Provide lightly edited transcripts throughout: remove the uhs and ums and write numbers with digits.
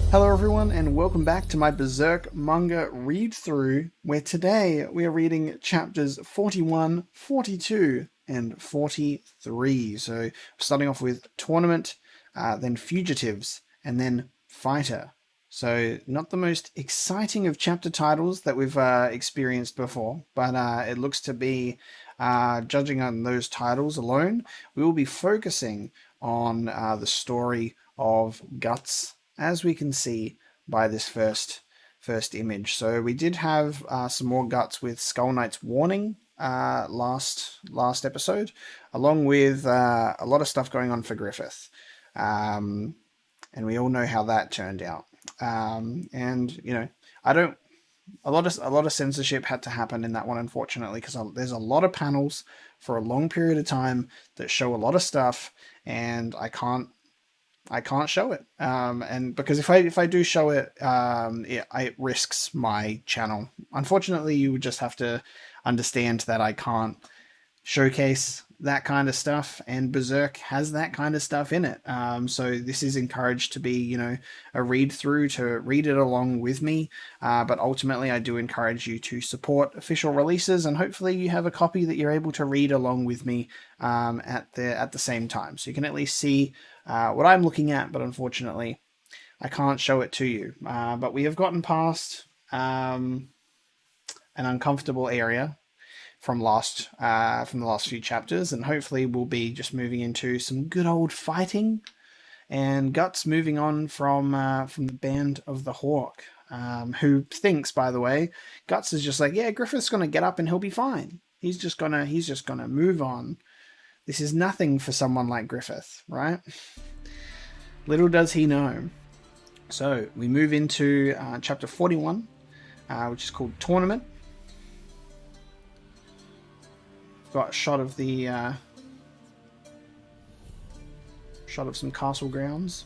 Hello everyone and welcome back to my Berserk manga read through, where today we are reading chapters 41, 42 and 43. So starting off with Tournament, then Fugitives, and then Fighter. So not the most exciting of chapter titles that we've experienced before, but it looks to be, judging on those titles alone, we will be focusing on the story of Guts, as we can see by this first image. So we did have some more Guts with Skull Knight's warning last episode, along with a lot of stuff going on for Griffith, and we all know how that turned out. And you know, I don't. A lot of censorship had to happen in that one, unfortunately, because there's a lot of panels for a long period of time that show a lot of stuff, and I can't show it. And because if I do show it, it risks my channel. Unfortunately, you would just have to understand that I can't showcase that kind of stuff, and Berserk has that kind of stuff in it. So this is encouraged to be, a read through, to read it along with me. But ultimately, I do encourage you to support official releases, and hopefully, you have a copy that you're able to read along with me at the same time, so you can at least see what I'm looking at. But unfortunately, I can't show it to you. But we have gotten past an uncomfortable area from the last few chapters, and hopefully we'll be just moving into some good old fighting. And Guts moving on from the Band of the Hawk, who thinks, by the way, Guts is just like, yeah, Griffith's gonna get up and he'll be fine. He's just gonna move on. This is nothing for someone like Griffith, right? Little does he know. So we move into chapter 41, which is called Tournament. Got a shot of some castle grounds,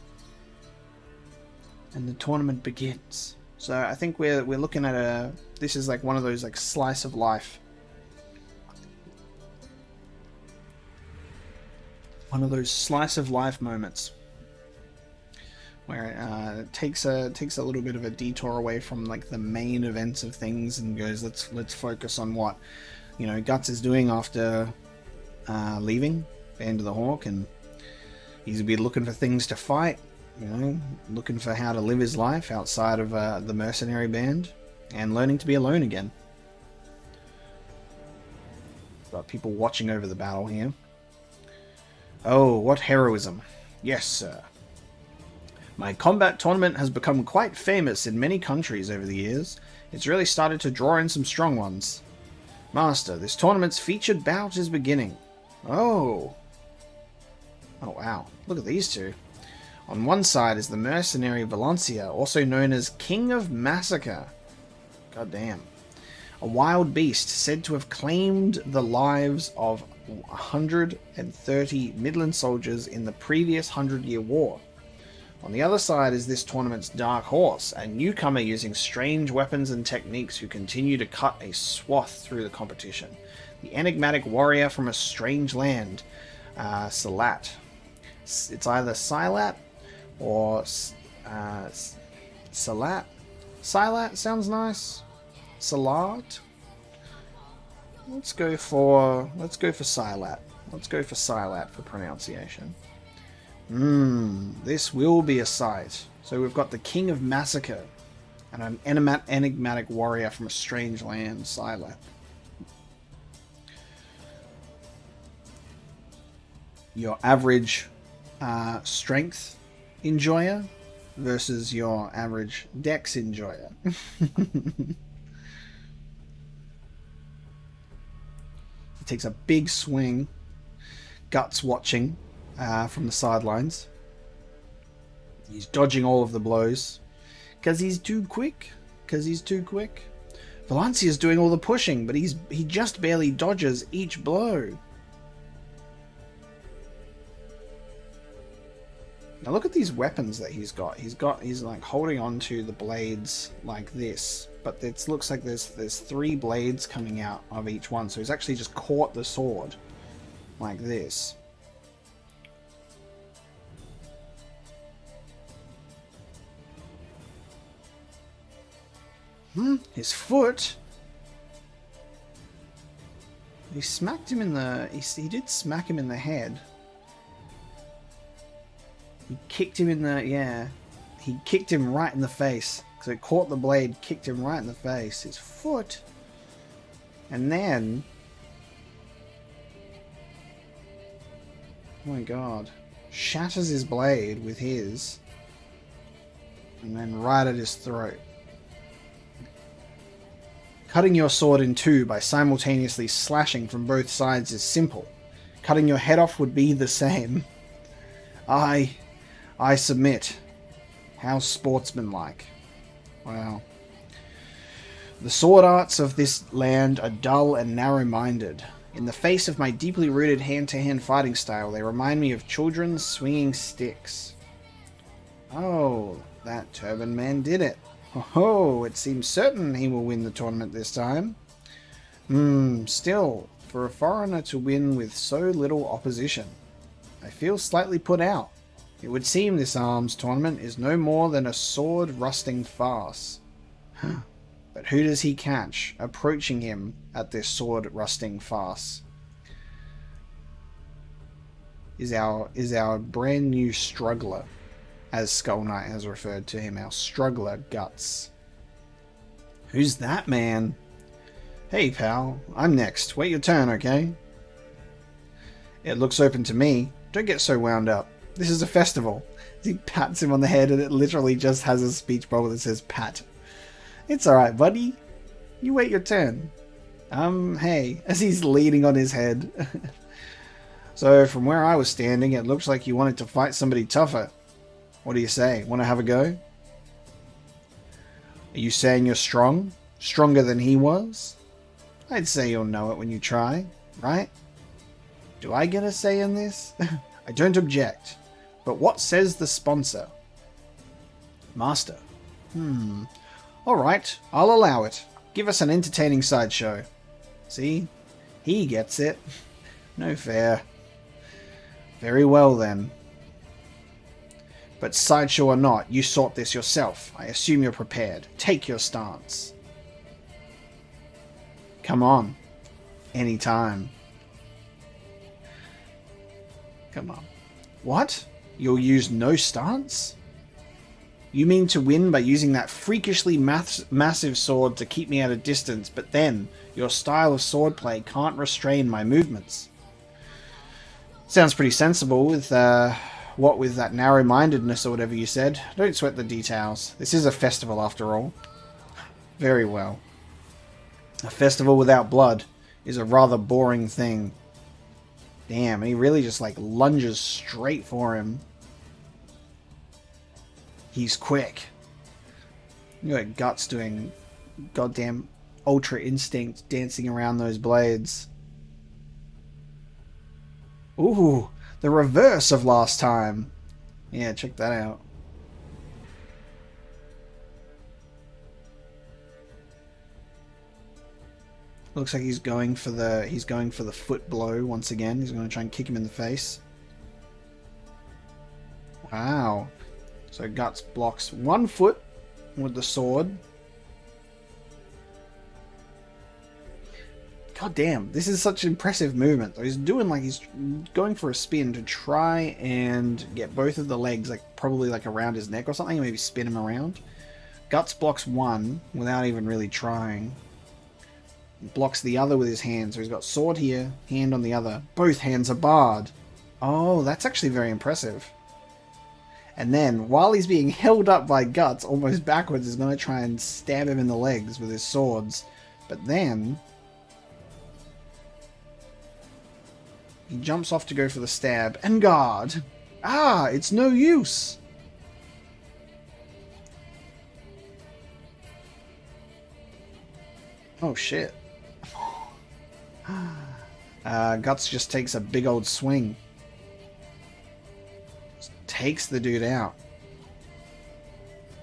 and the tournament begins. So I think we're looking at this is like one of those like slice of life, moments where it takes a little bit of a detour away from like the main events of things, and goes, let's focus on what Guts is doing after leaving Band of the Hawk, and he's been looking for things to fight, looking for how to live his life outside of the mercenary band, and learning to be alone again. Got people watching over the battle here. Oh, what heroism! Yes, sir. My combat tournament has become quite famous in many countries over the years. It's really started to draw in some strong ones. Master, this tournament's featured bout is beginning. Oh. Oh, wow. Look at these two. On one side is the mercenary Valencia, also known as King of Massacre. God damn. A wild beast said to have claimed the lives of 130 Midland soldiers in the previous 100-Year War. On the other side is this tournament's Dark Horse, a newcomer using strange weapons and techniques who continue to cut a swath through the competition. The enigmatic warrior from a strange land, Salat. It's either Silat or Salat. Silat sounds nice. Salat. Let's go for Silat. Let's go for Silat for pronunciation. This will be a sight. So we've got the King of Massacre and an enigmatic warrior from a strange land, Silat. Your average strength enjoyer versus your average dex enjoyer. He takes a big swing. Guts watching from the sidelines. He's dodging all of the blows because he's too quick. Valencia's doing all the pushing, but he just barely dodges each blow. Now look at these weapons that he's got. He's like holding on to the blades like this, but it looks like there's 3 blades coming out of each one. So he's actually just caught the sword like this. His foot? He smacked him in the... He did smack him in the head. He kicked him in the... Yeah. He kicked him right in the face. Because it caught the blade, kicked him right in the face. His foot. And then... Oh my god. Shatters his blade with his. And then right at his throat. Cutting your sword in two by simultaneously slashing from both sides is simple. Cutting your head off would be the same. I submit. How sportsmanlike. Wow. The sword arts of this land are dull and narrow-minded. In the face of my deeply rooted hand-to-hand fighting style, they remind me of children swinging sticks. Oh, that turban man did it. Oh, it seems certain he will win the tournament this time. Still, for a foreigner to win with so little opposition, I feel slightly put out. It would seem this arms tournament is no more than a sword-rusting farce. But who does he catch approaching him at this sword-rusting farce? Is our brand new struggler, as Skull Knight has referred to him, our struggler Guts. Who's that man? Hey pal, I'm next. Wait your turn, okay? It looks open to me. Don't get so wound up. This is a festival. He pats him on the head and it literally just has a speech bubble that says pat. It's alright, buddy. You wait your turn. Hey, as he's leaning on his head. So, from where I was standing, it looks like you wanted to fight somebody tougher. What do you say? Want to have a go? Are you saying you're strong? Stronger than he was? I'd say you'll know it when you try, right? Do I get a say in this? I don't object. But what says the sponsor? Master. Alright, I'll allow it. Give us an entertaining sideshow. See? He gets it. No fair. Very well then. But sideshow or not, you sort this yourself. I assume you're prepared. Take your stance. Come on. Anytime. Come on. What? You'll use no stance? You mean to win by using that freakishly massive sword to keep me at a distance, but then your style of swordplay can't restrain my movements? Sounds pretty sensible with, what with that narrow-mindedness or whatever you said. Don't sweat the details. This is a festival after all. Very well. A festival without blood is a rather boring thing. Damn, and he really just like lunges straight for him. He's quick. You got Guts doing goddamn Ultra Instinct dancing around those blades. Ooh, the reverse of last time. Yeah, check that out. Looks like he's going for the foot blow once again. He's going to try and kick him in the face. Wow. So Guts blocks one foot with the sword. God damn, this is such impressive movement. He's doing like he's going for a spin to try and get both of the legs like probably like around his neck or something, maybe spin him around. Guts blocks one without even really trying. Blocks the other with his hand. So he's got sword here, hand on the other. Both hands are barred. Oh, that's actually very impressive. And then, while he's being held up by Guts, almost backwards, he's going to try and stab him in the legs with his swords. But then... he jumps off to go for the stab. And guard! Ah, it's no use! Oh, shit. Guts just takes a big old swing. Just takes the dude out.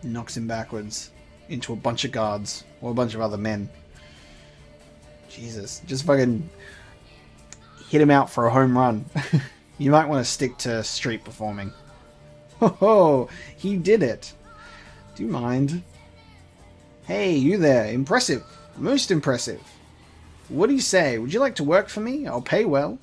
Knocks him backwards into a bunch of guards. Or a bunch of other men. Jesus. Just fucking hit him out for a home run. You might want to stick to street performing. Oh, he did it. Do you mind? Hey, you there. Impressive. Most impressive. What do you say? Would you like to work for me? I'll pay well.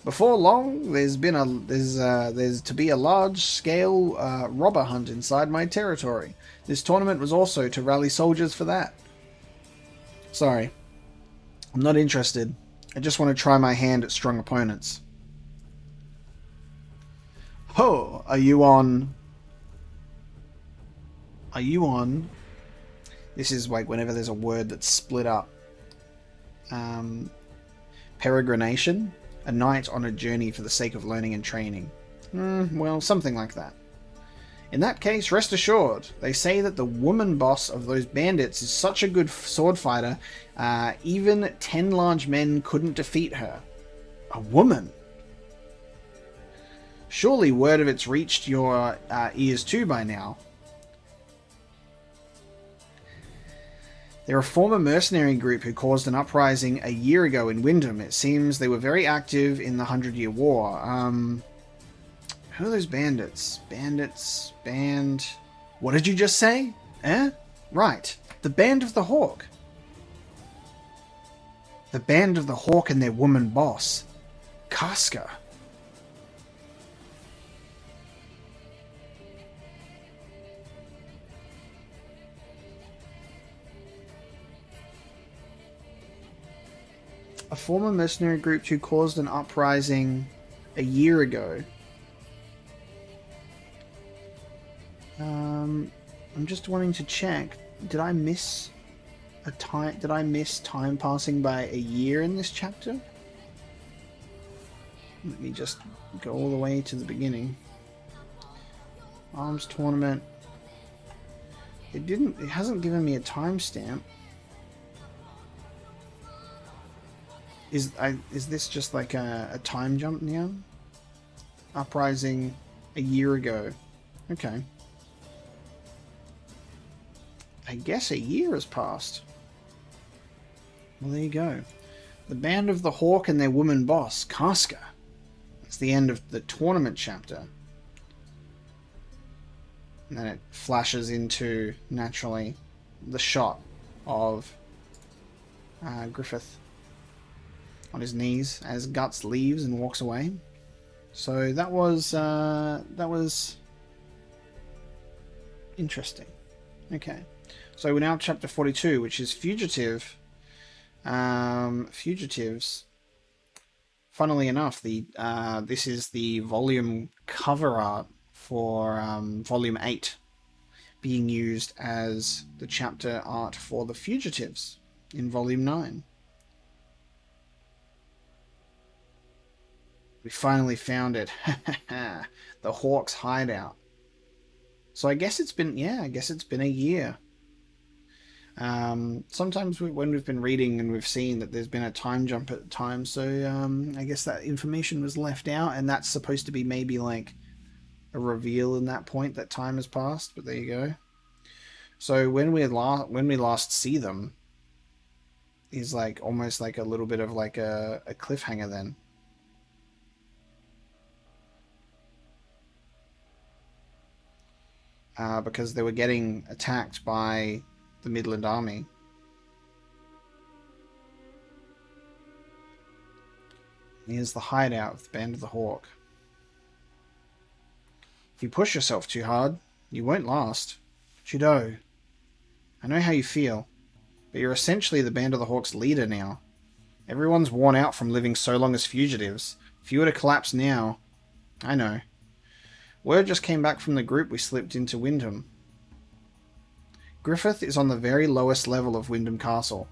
Before long, there's to be a large-scale robber hunt inside my territory. This tournament was also to rally soldiers for that. Sorry, I'm not interested. I just want to try my hand at strong opponents. Oh, are you on? Are you on? This is like whenever there's a word that's split up. Peregrination? A night on a journey for the sake of learning and training. Well, something like that. In that case, rest assured, they say that the woman boss of those bandits is such a good sword fighter, even 10 large men couldn't defeat her. A woman? Surely word of it's reached your ears too by now. They're a former mercenary group who caused an uprising a year ago in Wyndham. It seems they were very active in the 100-Year War. Who are those bandits? Band... What did you just say? Eh? Right. The Band of the Hawk. The Band of the Hawk and their woman boss, Casca. A former mercenary group who caused an uprising a year ago. I'm just wanting to check. Did I miss time passing by a year in this chapter? Let me just go all the way to the beginning. Arms tournament. It hasn't given me a timestamp. Is this just like a time jump now? Uprising a year ago. Okay. I guess a year has passed. Well, there you go. The Band of the Hawk and their woman boss, Casca. That's the end of the tournament chapter. And then it flashes into, naturally, the shot of Griffith on his knees as Guts leaves and walks away. So that was interesting. Okay, so we're now chapter 42, which is Fugitive. Fugitives. Funnily enough, this is the volume cover art for volume 8, being used as the chapter art for the Fugitives in volume 9. We finally found it. The Hawk's hideout. So I guess it's been a year. Sometimes when we've been reading and we've seen that there's been a time jump at times, so I guess that information was left out, and that's supposed to be maybe like a reveal in that point that time has passed. But there you go. So when we last see them, is like almost like a little bit of like a cliffhanger then. Because they were getting attacked by the Midland Army. Here's the hideout of the Band of the Hawk. If you push yourself too hard, you won't last. Trudeau, I know how you feel, but you're essentially the Band of the Hawk's leader now. Everyone's worn out from living so long as fugitives. If you were to collapse now... I know. Word just came back from the group we slipped into Wyndham. Griffith is on the very lowest level of Wyndham Castle.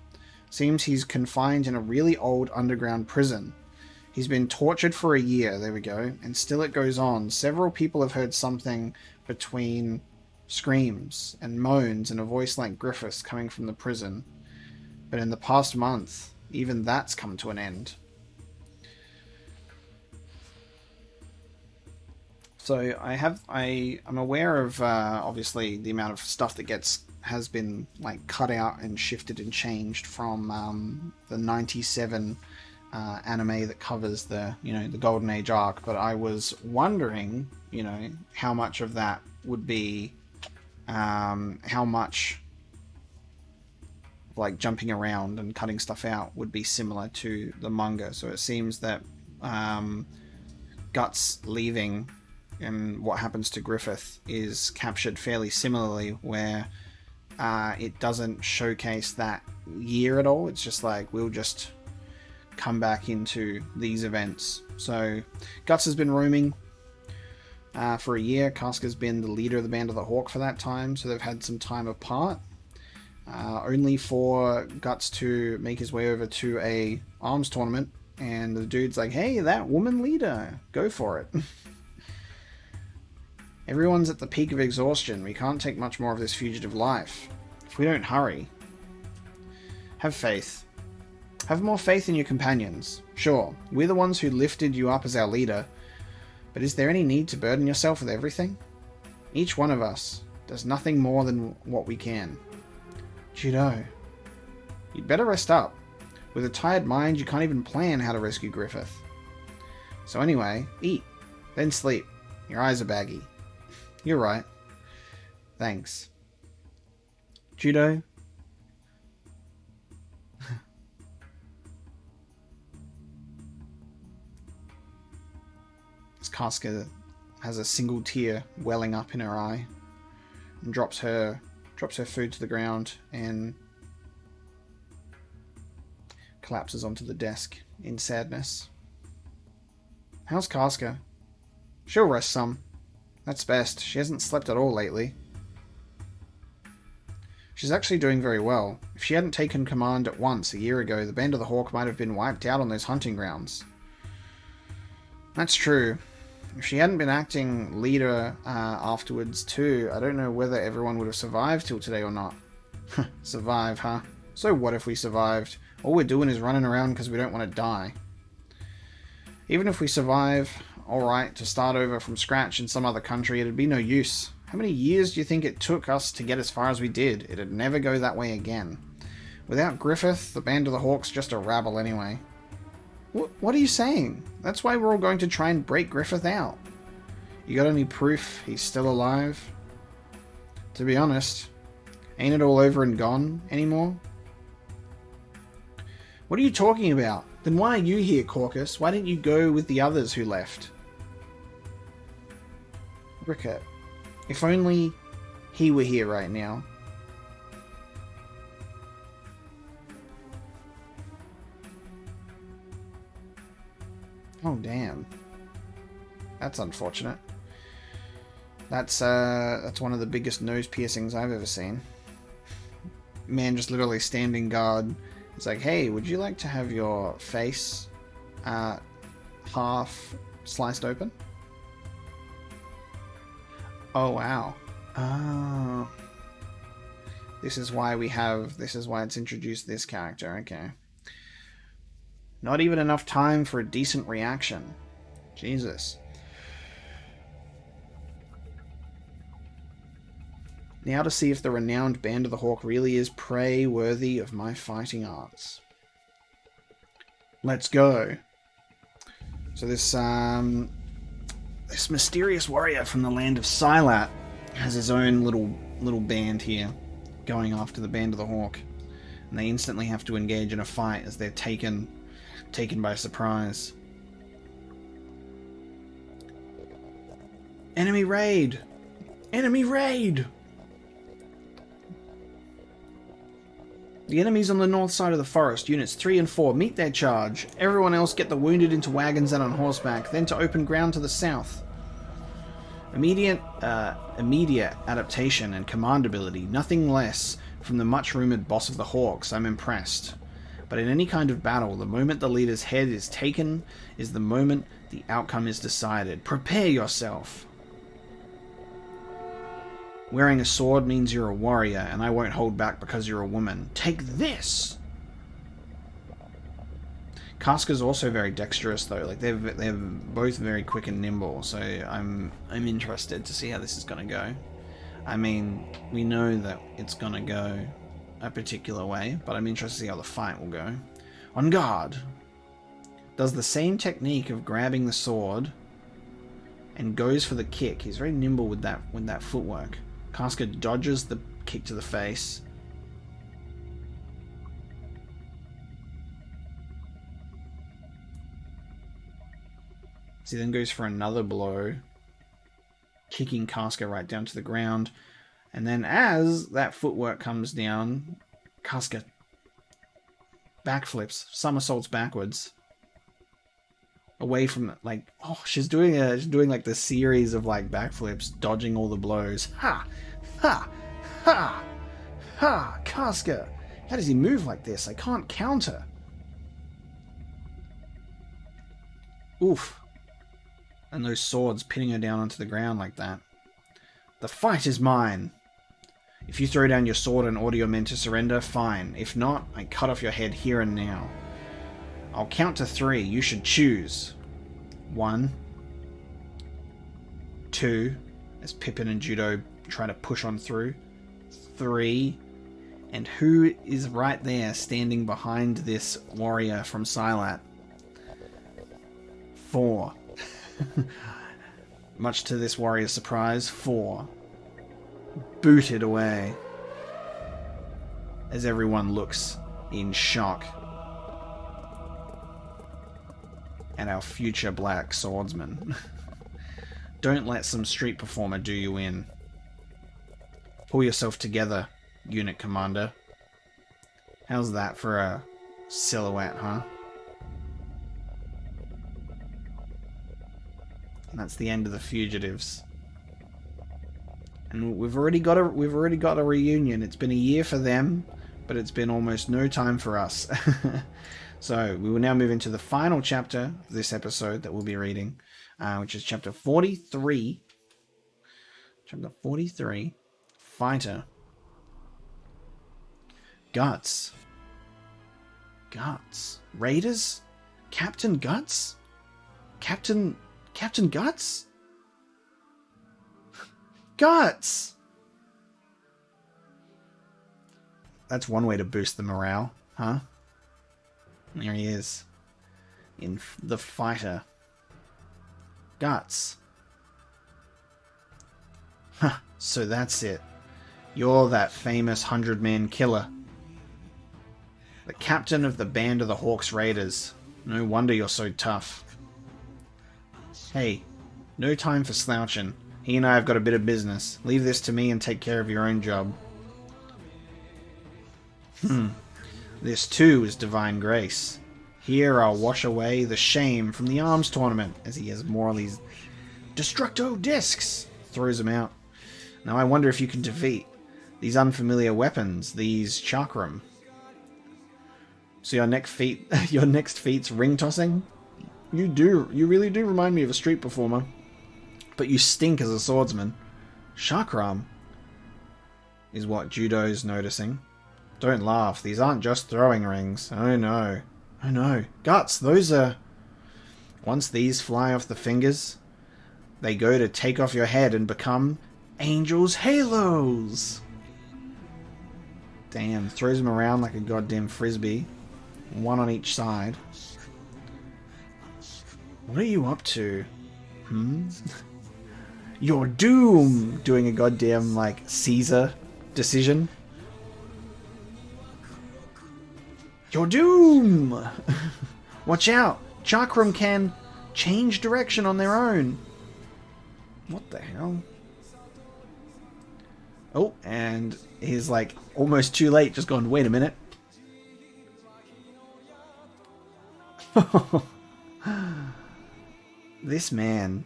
Seems he's confined in a really old underground prison. He's been tortured for a year, there we go, and still it goes on. Several people have heard something between screams and moans and a voice like Griffith's coming from the prison. But in the past month, even that's come to an end. So I'm aware of obviously the amount of stuff that has been like cut out and shifted and changed from the 97 anime that covers the Golden Age arc. But I was wondering, how much of that would be how much like jumping around and cutting stuff out would be similar to the manga. So it seems that Guts leaving and what happens to Griffith is captured fairly similarly, where it doesn't showcase that year at all. It's just like, we'll just come back into these events. So Guts has been roaming for a year. Casca's been the leader of the Band of the Hawk for that time, so they've had some time apart. Only for Guts to make his way over to a arms tournament, and the dude's like, hey, that woman leader, go for it. Everyone's at the peak of exhaustion. We can't take much more of this fugitive life. If we don't hurry. Have faith. Have more faith in your companions. Sure, we're the ones who lifted you up as our leader, but is there any need to burden yourself with everything? Each one of us does nothing more than what we can. Judo, you'd better rest up. With a tired mind, you can't even plan how to rescue Griffith. So anyway, eat, then sleep. Your eyes are baggy. You're right. Thanks. Judo? Casca has a single tear welling up in her eye and drops her food to the ground and collapses onto the desk in sadness. How's Casca? She'll rest some. That's best. She hasn't slept at all lately. She's actually doing very well. If she hadn't taken command at once a year ago, the Band of the Hawk might have been wiped out on those hunting grounds. That's true. If she hadn't been acting leader afterwards too, I don't know whether everyone would have survived till today or not. Survive, huh? So what if we survived? All we're doing is running around because we don't want to die. Even if we survive, alright, to start over from scratch in some other country, it'd be no use. How many years do you think it took us to get as far as we did? It'd never go that way again. Without Griffith, the Band of the Hawk's just a rabble anyway. What are you saying? That's why we're all going to try and break Griffith out. You got any proof he's still alive? To be honest, ain't it all over and gone anymore? What are you talking about? Then why are you here, Caucus? Why didn't you go with the others who left? Rickett, if only he were here right now. Oh, damn. That's unfortunate. That's one of the biggest nose piercings I've ever seen. Man just literally standing guard. It's like, hey, would you like to have your face half sliced open? Oh, wow. Oh. This is why it's introduced this character, okay. Not even enough time for a decent reaction. Jesus. Now to see if the renowned Band of the Hawk really is prey worthy of my fighting arts. Let's go. So this mysterious warrior from the land of Silat has his own little band here going after the Band of the Hawk. And they instantly have to engage in a fight as they're taken by surprise. Enemy raid! Enemy raid! The enemies on the north side of the forest, units 3 and 4, meet their charge. Everyone else get the wounded into wagons and on horseback, then to open ground to the south. Immediate adaptation and command ability, nothing less from the much-rumoured boss of the Hawks. I'm impressed. But in any kind of battle, the moment the leader's head is taken is the moment the outcome is decided. Prepare yourself! Wearing a sword means you're a warrior, and I won't hold back because you're a woman. Take this! Casca's also very dexterous, though. Like they're both very quick and nimble, so I'm interested to see how this is going to go. I mean, we know that it's going to go a particular way, but I'm interested to see how the fight will go. On guard! Does the same technique of grabbing the sword and goes for the kick. He's very nimble with that footwork. Casca dodges the kick to the face. So he then goes for another blow, kicking Casca right down to the ground. And then as that footwork comes down, Casca backflips, somersaults backwards, away from like, oh, she's doing like the series of like backflips, dodging all the blows. Ha, ha, ha, ha, Casca. How does he move like this? I can't counter. Oof. And those swords pinning her down onto the ground like that. The fight is mine. If you throw down your sword and order your men to surrender, fine. If not, I cut off your head here and now. I'll count to 3. You should choose. 1, 2, as Pippin and Judo try to push on through. 3, and who is right there standing behind this warrior from Silat? 4. Much to this warrior's surprise, 4. Booted away. As everyone looks in shock at our future black swordsman. Don't let some street performer do you in. Pull yourself together, unit commander. How's that for a silhouette, huh? And that's the end of the fugitives. And we've already got a reunion. It's been a year for them, but it's been almost no time for us. So we will now move into the final chapter of this episode that we'll be reading, which is chapter 43. Chapter 43, Fighter. Guts. Raiders? Captain Guts? Captain Guts? Guts! That's one way to boost the morale, huh? There he is. In the Fighter. Guts. Huh, so that's it. You're that famous 100-man killer. The captain of the band of the Hawks Raiders. No wonder you're so tough. Hey, no time for slouching. He and I have got a bit of business. Leave this to me and take care of your own job. This too is divine grace. Here I'll wash away the shame from the arms tournament, as he has more of these Destructo discs. Throws them out. Now I wonder if you can defeat these unfamiliar weapons, these chakram. So your next feat's ring tossing? You really do remind me of a street performer. But you stink as a swordsman. Chakram is what Judo's noticing. Don't laugh, these aren't just throwing rings. Oh no. Oh no. Guts, those are... Once these fly off the fingers, they go to take off your head and become Angel's Halos. Damn, throws them around like a goddamn frisbee. One on each side. What are you up to? Your doom! Doing a goddamn, like, Caesar decision. Your doom! Watch out! Chakram can change direction on their own. What the hell? Oh, and he's like almost too late, just gone, wait a minute. This man,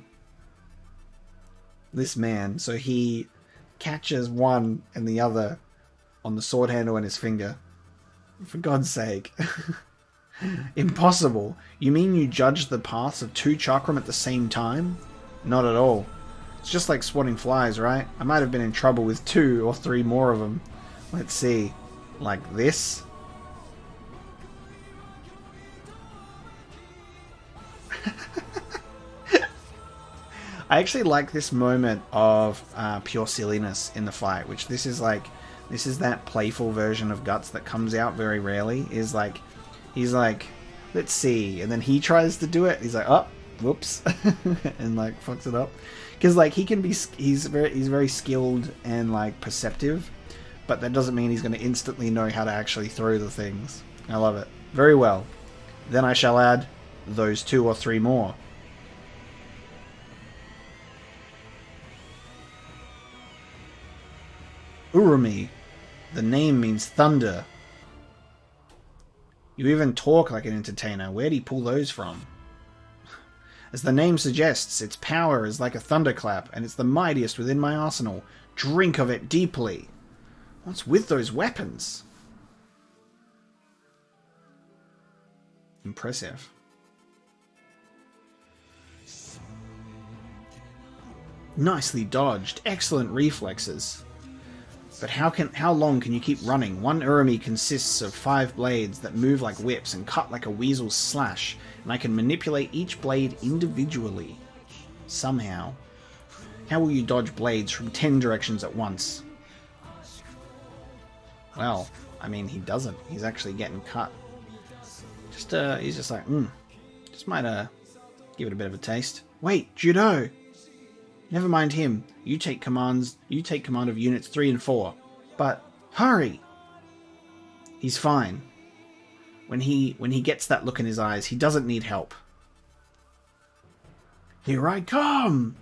so he catches one and the other on the sword handle and his finger. For God's sake. Impossible. You mean you judge the paths of 2 chakram at the same time? Not at all. It's just like swatting flies, right? I might have been in trouble with 2 or 3 more of them. Let's see. Like this? I actually like this moment of pure silliness in the fight, which this is that playful version of Guts that comes out very rarely. He's like, let's see, and then he tries to do it. He's like, oh, whoops, and like fucks it up. Because like he's very skilled and like perceptive, but that doesn't mean he's going to instantly know how to actually throw the things. I love it very well. Then I shall add those 2 or 3 more. Urumi. The name means thunder. You even talk like an entertainer. Where'd he pull those from? As the name suggests, its power is like a thunderclap, and it's the mightiest within my arsenal. Drink of it deeply. What's with those weapons? Impressive. Nicely dodged. Excellent reflexes. But how long can you keep running? One Urumi consists of 5 blades that move like whips and cut like a weasel's slash, and I can manipulate each blade individually. Somehow. How will you dodge blades from 10 directions at once? Well, I mean, he doesn't. He's actually getting cut. He's just like, just might give it a bit of a taste. Wait, Judo! Never mind him. You take command of units 3 and 4. But hurry! He's fine. When he gets that look in his eyes, he doesn't need help. Here I come!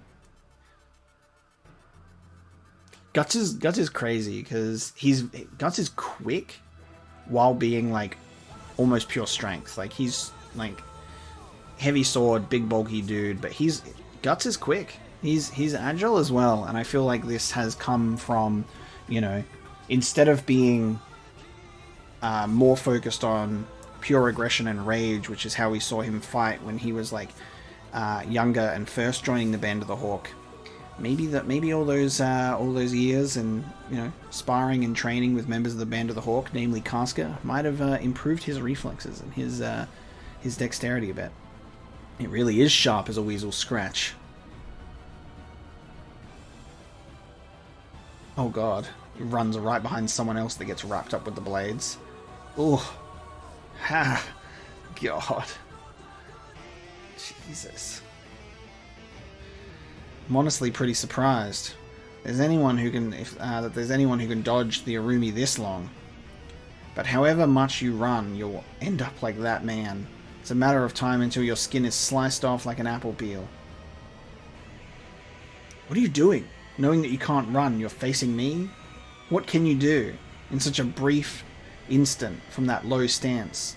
Guts is crazy because Guts is quick while being like almost pure strength. Like he's like heavy sword, big bulky dude, but Guts is quick. He's agile as well, and I feel like this has come from, instead of being more focused on pure aggression and rage, which is how we saw him fight when he was like younger and first joining the Band of the Hawk. Maybe all those years and sparring and training with members of the Band of the Hawk, namely Casca, might have improved his reflexes and his dexterity a bit. It really is sharp as a weasel scratch. Oh god, he runs right behind someone else that gets wrapped up with the blades. Oh, ha, god, Jesus. I'm honestly pretty surprised. There's anyone who can, that there's anyone who can dodge the Urumi this long. But however much you run, you'll end up like that man. It's a matter of time until your skin is sliced off like an apple peel. What are you doing? Knowing that you can't run, you're facing me? What can you do in such a brief instant from that low stance?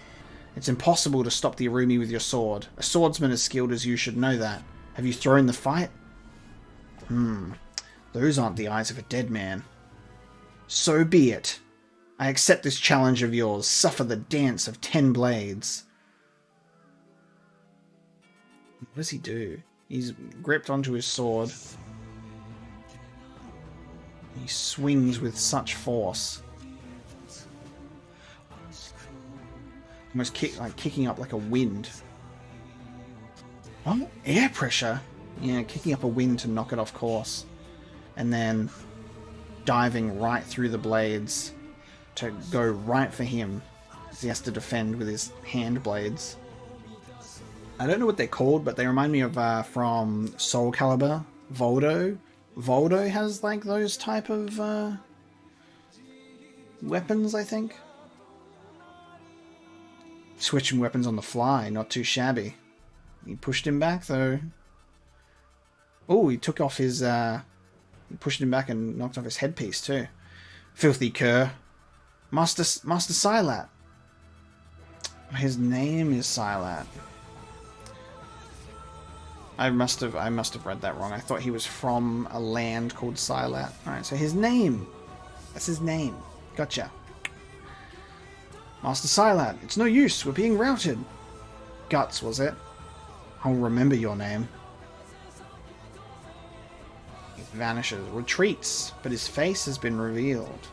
It's impossible to stop the Urumi with your sword. A swordsman as skilled as you should know that. Have you thrown the fight? Those aren't the eyes of a dead man. So be it. I accept this challenge of yours. Suffer the dance of 10 blades. What does he do? He's gripped onto his sword. He swings with such force. Almost kicking up like a wind. Oh, air pressure? Yeah, kicking up a wind to knock it off course. And then diving right through the blades to go right for him, as he has to defend with his hand blades. I don't know what they're called, but they remind me of from Soul Calibur, Voldo. Voldo has like those type of weapons, I think. Switching weapons on the fly, not too shabby. He pushed him back though. Oh, he took off his he pushed him back and knocked off his headpiece too. Filthy cur. Master Silat. His name is Silat. I must have read that wrong. I thought he was from a land called Silat. Alright, so his name. That's his name. Gotcha. Master Silat, it's no use. We're being routed. Guts, was it? I'll remember your name. He vanishes, retreats, but his face has been revealed.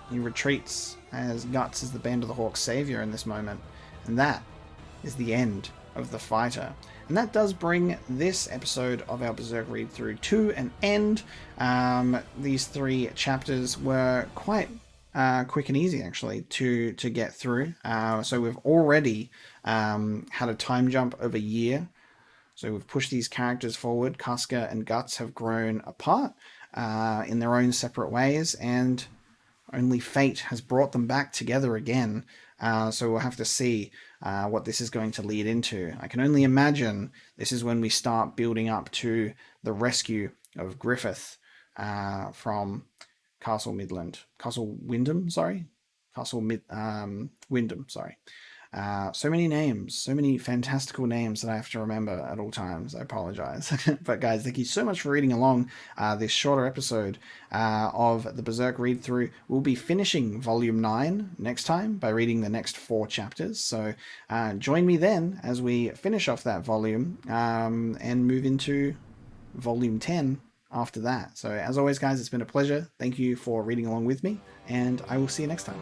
He retreats as Guts is the Band of the Hawk's savior in this moment. And that is the end of the fighter. And that does bring this episode of our Berserk read through to an end. These 3 chapters were quite quick and easy actually to get through. So we've already had a time jump of a year. So we've pushed these characters forward. Casca and Guts have grown apart in their own separate ways, and only fate has brought them back together again. So we'll have to see what this is going to lead into. I can only imagine this is when we start building up to the rescue of Griffith. from Castle Midland, Castle Wyndham, sorry, Castle Wyndham, sorry. So many names, so many fantastical names that I have to remember at all times. I apologize. But guys, thank you so much for reading along this shorter episode of the Berserk read through. We'll be finishing volume 9 next time by reading the next 4 chapters. So join me then as we finish off that volume and move into volume 10 after that. So as always, guys, it's been a pleasure. Thank you for reading along with me, and I will see you next time.